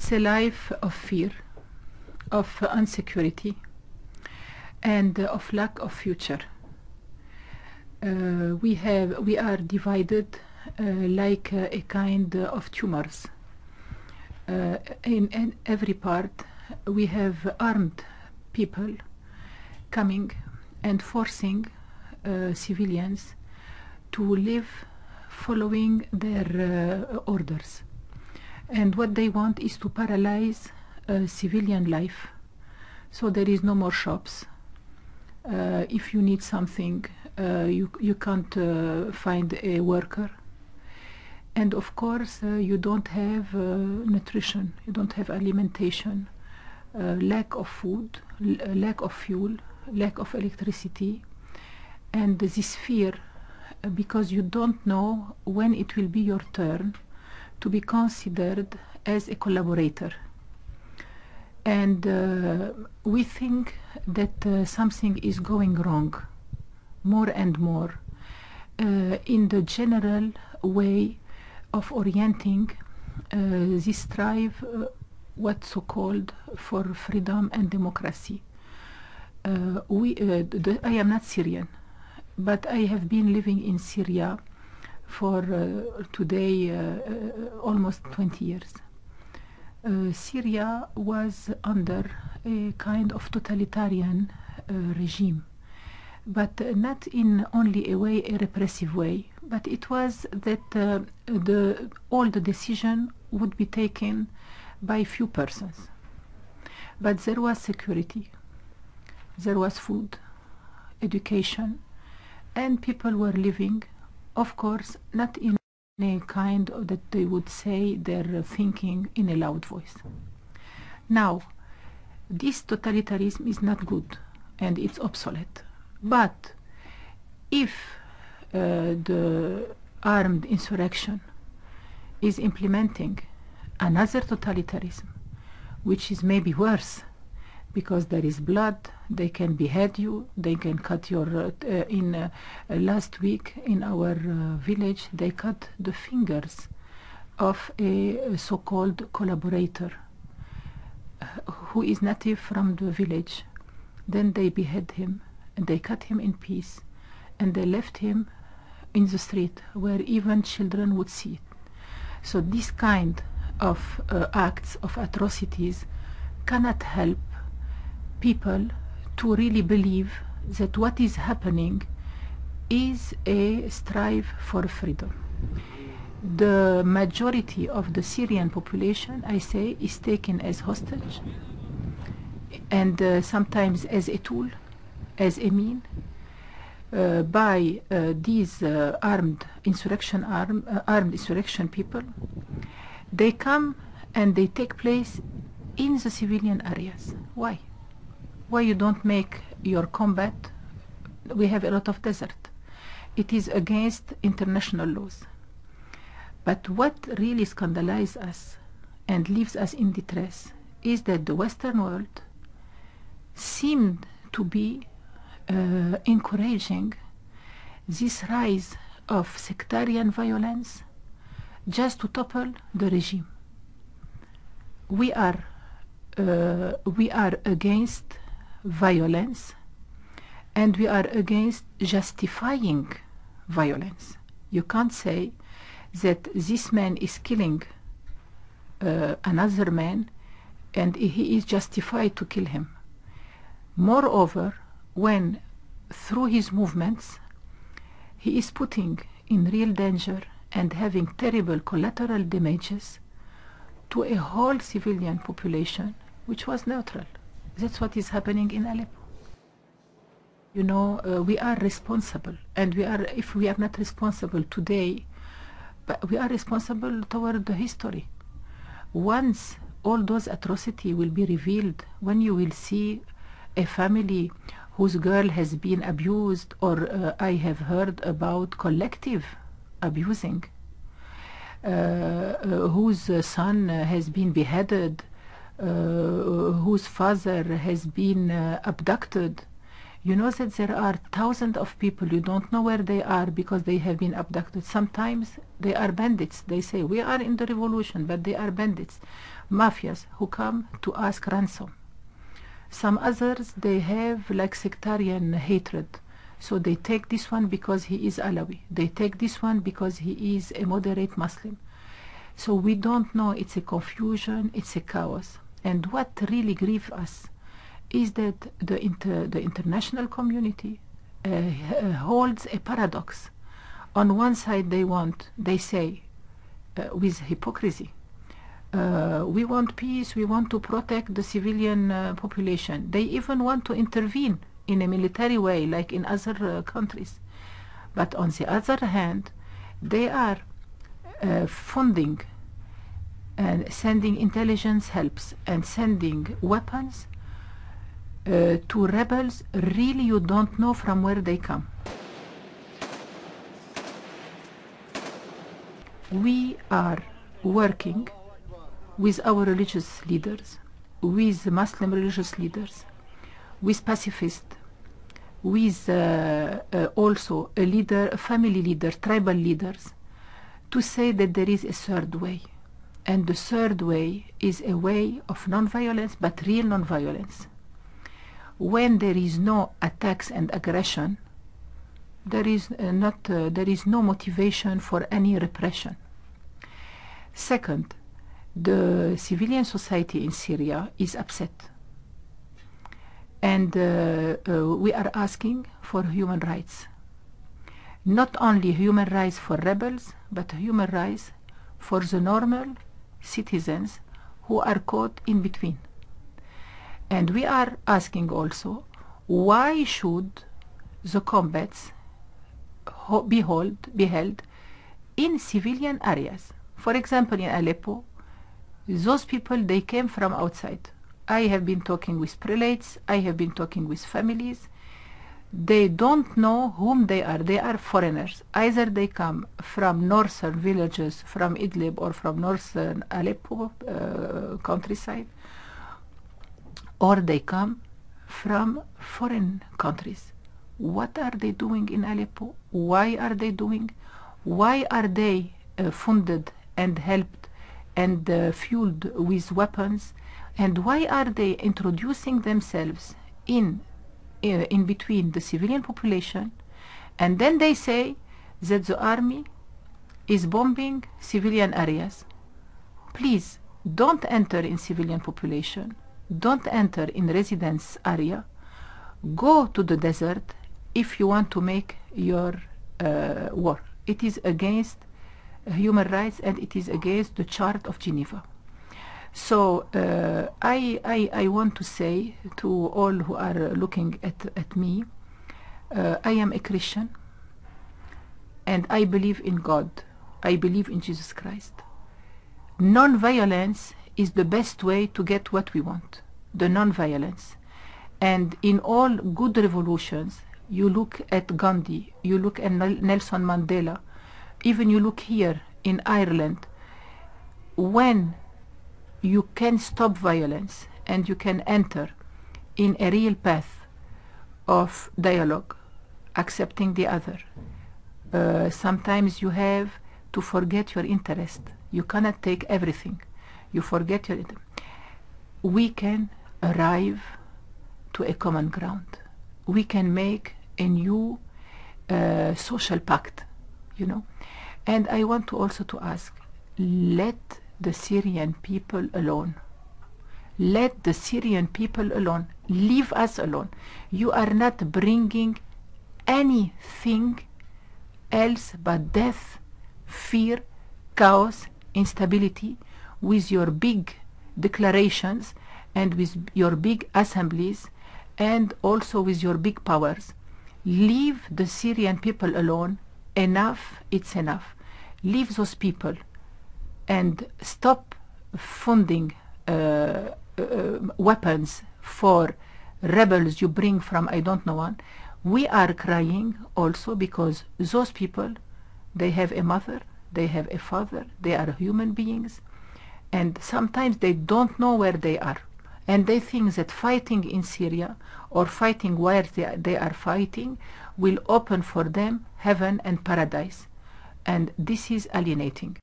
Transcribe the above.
It's a life of fear, of insecurity, and of lack of future. We are divided like a kind of tumors. In every part, we have armed people coming and forcing civilians to live following their orders. And what they want is to paralyze civilian life. So there is no more shops. If you need something, you can't find a worker. And of course, you don't have nutrition, you don't have alimentation, lack of food, lack of fuel, lack of electricity, and this fear, because you don't know when it will be your turn to be considered as a collaborator. And we think that something is going wrong more and more in the general way of orienting this strive, what's so-called for freedom and democracy. I am not Syrian, but I have been living in Syria for today almost 20 years. Syria was under a kind of totalitarian regime, but not in only a way, a repressive way, but it was that all the decision would be taken by few persons. But there was security, there was food, education, and people were living, of course, not in a kind of that they would say they're thinking in a loud voice. Now, this totalitarianism is not good and it's obsolete. But if the armed insurrection is implementing another totalitarianism, which is maybe worse, because there is blood, they can behead you, they can cut your last week in our village, they cut the fingers of a so-called collaborator who is native from the village. Then they behead him and they cut him in piece and they left him in the street where even children would see it. So this kind of acts of atrocities cannot help people to really believe that what is happening is a strive for freedom. The majority of the Syrian population, I say, is taken as hostage and sometimes as a tool, as a mean, by these armed insurrection people. They come and they take place in the civilian areas. Why? Why you don't make your combat? We have a lot of desert. It is against international laws. But what really scandalizes us and leaves us in distress is that the Western world seemed to be encouraging this rise of sectarian violence just to topple the regime. We are against violence, and we are against justifying violence. You can't say that this man is killing another man and he is justified to kill him. Moreover, when through his movements he is putting in real danger and having terrible collateral damages to a whole civilian population which was neutral. That's what is happening in Aleppo. You know, we are responsible, and if we are not responsible today, but we are responsible toward the history. Once all those atrocities will be revealed, when you will see a family whose girl has been abused, or I have heard about collective abusing, whose son has been beheaded, whose father has been abducted, You know that there are thousands of people you don't know where they are because they have been abducted. Sometimes they are bandits. They say we are in the revolution, but they are bandits, mafias who come to ask ransom. Some others, they have like sectarian hatred. So they take this one because he is Alawi. They take this one because he is a moderate Muslim. So we don't know. It's a confusion. It's a chaos. And what really grieves us is that the international community holds a paradox. On one side, they say, with hypocrisy, we want peace, we want to protect the civilian population. They even want to intervene in a military way, like in other countries. But on the other hand, they are funding and sending intelligence helps and sending weapons to rebels. Really, you don't know from where they come. We are working with our religious leaders, with Muslim religious leaders, with pacifists, with also a family leader, tribal leaders, to say that there is a third way. And the third way is a way of non-violence, but real non-violence. When there is no attacks and aggression, there is no motivation for any repression. Second, the civilian society in Syria is upset. And we are asking for human rights. Not only human rights for rebels, but human rights for the normal citizens who are caught in between. And we are asking also, why should the combats be held in civilian areas? For example, in Aleppo, those people, they came from outside. I have been talking with prelates, I have been talking with families. They don't know whom they are. They are foreigners. Either they come from northern villages, from Idlib, or from northern Aleppo countryside, or they come from foreign countries. What are they doing in Aleppo? Why are they doing? Why are they funded and helped and fueled with weapons? And why are they introducing themselves in between the civilian population? And then they say that the army is bombing civilian areas. Please don't enter in civilian population. Don't enter in residence area. Go to the desert if you want to make your war. It is against human rights and it is against the Charter of Geneva. So I want to say to all who are looking at me, I am a Christian and I believe in God. I believe in Jesus Christ. Non-violence is the best way to get what we want, the non-violence. And in all good revolutions, you look at Gandhi, you look at Nelson Mandela, even you look here in Ireland, when you can stop violence and you can enter in a real path of dialogue, accepting the other. Sometimes you have to forget your interest. You cannot take everything. You forget your interest. We can arrive to a common ground. We can make a new social pact, you know. And I want to also to ask, let the Syrian people alone. Let the Syrian people alone. Leave us alone. You are not bringing anything else but death, fear, chaos, instability with your big declarations and with your big assemblies and also with your big powers. Leave the Syrian people alone. Enough, it's enough. Leave those people and stop funding weapons for rebels you bring from I don't know one. We are crying also because those people, they have a mother, they have a father, they are human beings, and sometimes they don't know where they are. And they think that fighting in Syria or fighting where they are fighting will open for them heaven and paradise. And this is alienating.